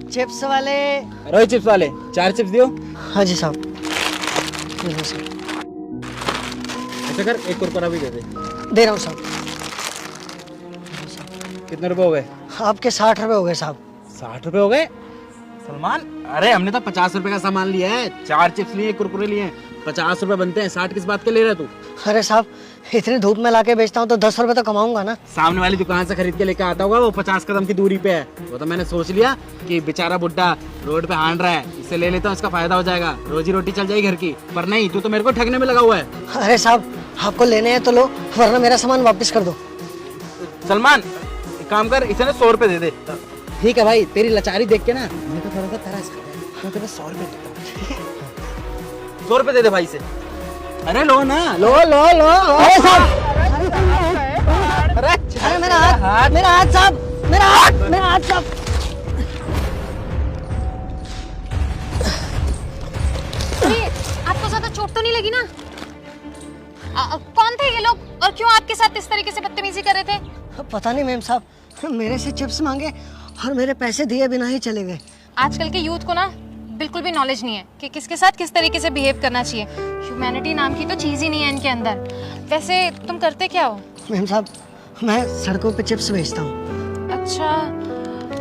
Chips वाले। Rohit chips वाले 4 chips दियो। हाँ जी साहब। ऐसा कर, एक कुरकुरा भी दे दे रहा हूँ साहब। कितने रुपए हो गए? आपके 60 रुपए हो गए साहब। 60 रुपए हो गए सलमान? अरे हमने तो 50 रुपए का सामान लिया है, 4 चिप्स लिए, कुरकुरे लिए, 50 रुपए बनते हैं, 60 किस बात के ले रहा तू? अरे साहब इतनी धूप में लाके बेचता हूँ तो 10 रुपए तो कमाऊंगा ना। सामने वाली दुकान से खरीद के लेकर आता होगा, वो 50 कदम की दूरी पे है। वो तो मैंने सोच लिया कि बेचारा बुड्ढा रोड पे हांड रहा है, इससे ले लेता हूँ, इसका फायदा हो जाएगा, रोजी रोटी चल जाएगी घर की। पर नहीं, तू तो मेरे को ठगने में लगा हुआ है। अरे साहब आपको लेने हैं तो लो, वरना मेरा सामान वापस कर दो। सलमान एक काम कर, इसे ना 100 रुपए दे दे। ठीक है भाई, तेरी लाचारी देख के ना मैं तो थोड़ा सा तरस गया, मैं तेरे 100 रुपए देता हूँ। 100 रुपए दे दे भाई से। अरे लो ना, लो लो लो। अरे साहब, अरे मेरा हाथ, मेरा हाथ साहब, मेरा हाथ साहब। आपको ज्यादा चोट तो नहीं लगी ना? कौन थे ये लोग और क्यों आपके साथ इस तरीके से बदतमीजी कर रहे थे? पता नहीं मैम साहब, मेरे से चिप्स मांगे और मेरे पैसे दिए बिना ही चले गए। आजकल के यूथ को ना बिल्कुल भी नॉलेज नहीं है कि किसके साथ किस तरीके से बिहेव करना चाहिए। ह्यूमैनिटी नाम की तो चीज ही नहीं है इनके अंदर। वैसे तुम करते क्या हो? मैम साहब मैं सड़कों पे चिप्स बेचता हूँ। अच्छा,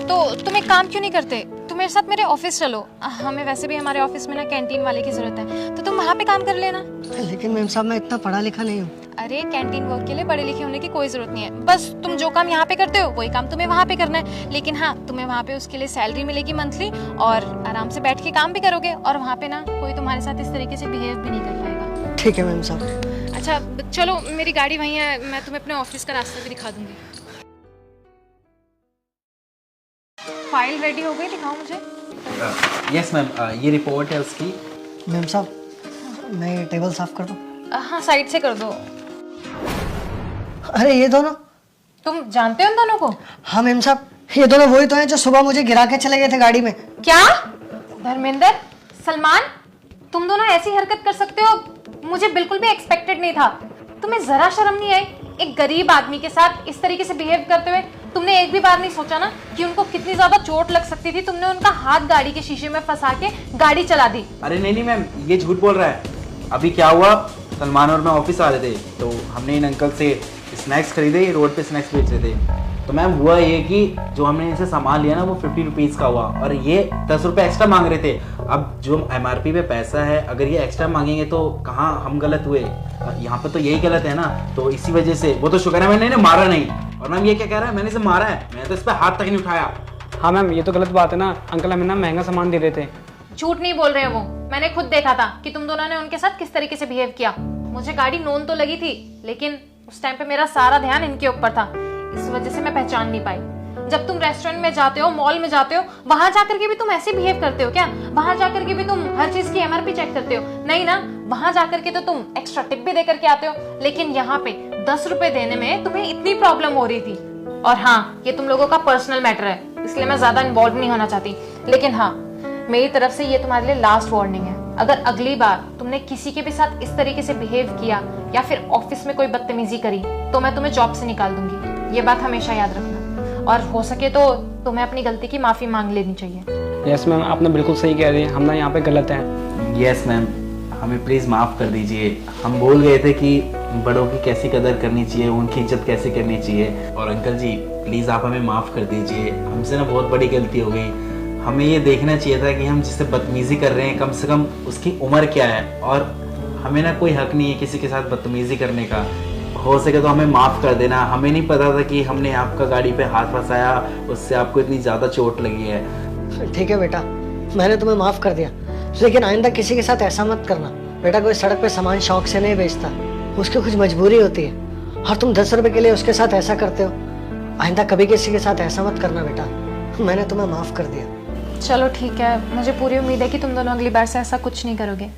तो तुम एक काम क्यों नहीं करते, तुम मेरे साथ मेरे ऑफिस चलो। हमें वैसे भी हमारे ऑफिस में ना कैंटीन वाले की जरूरत है, तो तुम वहाँ पे काम कर लेना। लेकिन मैम साहब मैं इतना पढ़ा लिखा नहीं हूँ। अरे कैंटीन वर्क के लिए पढ़े लिखे होने की कोई जरूरत नहीं है, बस तुम जो काम यहाँ पे करते हो वही काम तुम्हें वहाँ पे करना है। लेकिन हाँ, तुम्हें वहाँ पे उसके लिए सैलरी मिलेगी मंथली, और आराम से बैठ के काम भी करोगे, और वहाँ पे ना कोई तुम्हारे साथ इस तरीके से बिहेव भी नहीं कर पाएगा। ठीक है मैम साहब। अच्छा चलो, मेरी गाड़ी वहीं है, मैं तुम्हें अपने ऑफिस का रास्ता भी दिखा दूंगी। फाइल रेडी हो गई, दिखाओ मुझे। यस मैम, ये रिपोर्ट है उसकी। मैम साहब मैं ये टेबल साफ कर दूं? हाँ साइड से कर दो। अरे ये दोनों, तुम जानते हो इन दोनों को? हाँ मैम साहब ये दोनों वही तो हैं जो सुबह मुझे गिरा के चले गए थे गाड़ी में। क्या? धर्मेंद्र, सलमान, तुम दोनों ऐसी हरकत कर सकते हो, मुझे बिल्कुल भी एक्सपेक्टेड नहीं था। तुम्हें जरा शर्म नहीं आई एक गरीब आदमी के साथ इस तरीके से बिहेव करते हुए? तुमने एक भी बार नहीं सोचा ना कि उनको कितनी ज्यादा चोट लग सकती थी? तुमने उनका हाथ गाड़ी के शीशे में फंसा के गाड़ी चला दी। अरे नहीं मैम, ये झूठ बोल रहा है। अभी क्या हुआ, सलमान और मैं ऑफिस आ रहे थे, तो हमने इन अंकल से स्नैक्स खरीदे, रोड पे स्नैक्स बेच रहे थे। तो मैम हुआ ये कि जो हमने इनसे सामान लिया ना वो 50 रुपीज़ का हुआ, और ये 10 रुपये एक्स्ट्रा मांग रहे थे। अब जो MRP पे पैसा है, अगर ये एक्स्ट्रा मांगेंगे तो कहाँ हम गलत हुए? यहाँ पे तो यही गलत है ना। तो इसी वजह से वो तो शुक्र है मैंने इन्हें मारा नहीं। और मैम ये क्या कह रहा है, मैंने इसे मारा है? मैंने तो इस पर हाथ तक नहीं उठाया। हाँ मैम, ये तो गलत बात है ना। अंकल हमें ना महंगा सामान दे रहे थे। झूठ नहीं बोल रहे हैं वो, मैंने खुद देखा था कि तुम दोनों ने उनके साथ किस तरीके से बिहेव किया। मुझे गाड़ी नोन तो लगी थी, लेकिन उस टाइम पे मेरा सारा ध्यान इनके ऊपर था, इस वजह से मैं पहचान नहीं पाई। जब तुम रेस्टोरेंट में जाते हो, मॉल में जाते हो, वहां जाकर के भी तुम ऐसे बिहेव करते हो क्या? वहां जाकर के भी तुम हर चीज की MRP चेक करते हो? नहीं ना, वहां जाकर के तो तुम एक्स्ट्रा टिप भी देकर के आते हो। लेकिन यहाँ पे 10 रुपए देने में तुम्हें इतनी प्रॉब्लम हो रही थी। और हाँ, ये तुम लोगों का पर्सनल मैटर है, इसलिए मैं ज्यादा इन्वॉल्व नहीं होना चाहती। लेकिन हाँ, मेरी तरफ से ये तुम्हारे लिए लास्ट वार्निंग है। अगर अगली बार तुमने किसी के भी साथ इस तरीके से बिहेव किया या फिर ऑफिस में कोई बदतमीजी करी तो मैं तुम्हें जॉब से निकाल दूंगी। ये बात हमेशा याद रखना, और हो सके तो तुम्हें अपनी गलती की माफी मांग लेनी चाहिए। यस मैम, आपने बिल्कुल सही कह रही है, हम ना यहाँ पे गलत हैं। यस मैम, हमें प्लीज़ माफ़ कर दीजिए। हम बोल गए थे कि बड़ों की कैसी कदर करनी चाहिए, उनकी इज्जत कैसे करनी चाहिए। और अंकल जी प्लीज़ आप हमें माफ़ कर दीजिए, हमसे ना बहुत बड़ी गलती हो गई। हमें ये देखना चाहिए था कि हम जिससे बदतमीज़ी कर रहे हैं कम से कम उसकी उम्र क्या है, और हमें ना कोई हक नहीं है किसी के साथ बदतमीज़ी करने का। हो सके तो हमें माफ़ कर देना। हमें नहीं पता था कि हमने आपका गाड़ी पे हाथ फंसाया, उससे आपको इतनी ज़्यादा चोट लगी है। ठीक है बेटा, मैंने तुम्हें माफ कर दिया, लेकिन आइंदा किसी के साथ ऐसा मत करना। बेटा कोई सड़क पे सामान शौक से नहीं बेचता, उसकी कुछ मजबूरी होती है, और तुम 10 रुपए के लिए उसके साथ ऐसा करते हो। आइंदा कभी किसी के साथ ऐसा मत करना बेटा, मैंने तुम्हें माफ कर दिया। चलो ठीक है, मुझे पूरी उम्मीद है कि तुम दोनों अगली बार से ऐसा कुछ नहीं करोगे।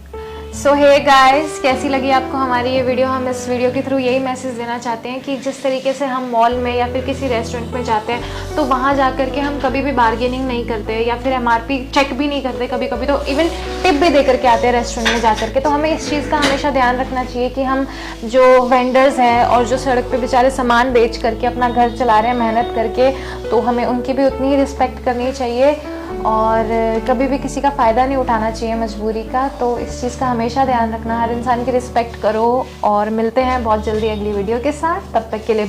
सो हे गाइस, कैसी लगी आपको हमारी ये वीडियो? हम इस वीडियो के थ्रू यही मैसेज देना चाहते हैं कि जिस तरीके से हम मॉल में या फिर किसी रेस्टोरेंट में जाते हैं तो वहाँ जाकर के हम कभी भी बार्गेनिंग नहीं करते या फिर MRP चेक भी नहीं करते। कभी कभी तो इवन टिप भी दे करके आते हैं रेस्टोरेंट में जा करके। तो हमें इस चीज़ का हमेशा ध्यान रखना चाहिए कि हम जो वेंडर्स हैं और जो सड़क पर बेचारे सामान बेच करके अपना घर चला रहे हैं मेहनत करके, तो हमें उनकी भी उतनी ही रिस्पेक्ट करनी चाहिए। और कभी भी किसी का फ़ायदा नहीं उठाना चाहिए मजबूरी का। तो इस चीज़ का हमेशा ध्यान रखना, हर इंसान की रिस्पेक्ट करो। और मिलते हैं बहुत जल्दी अगली वीडियो के साथ, तब तक के लिए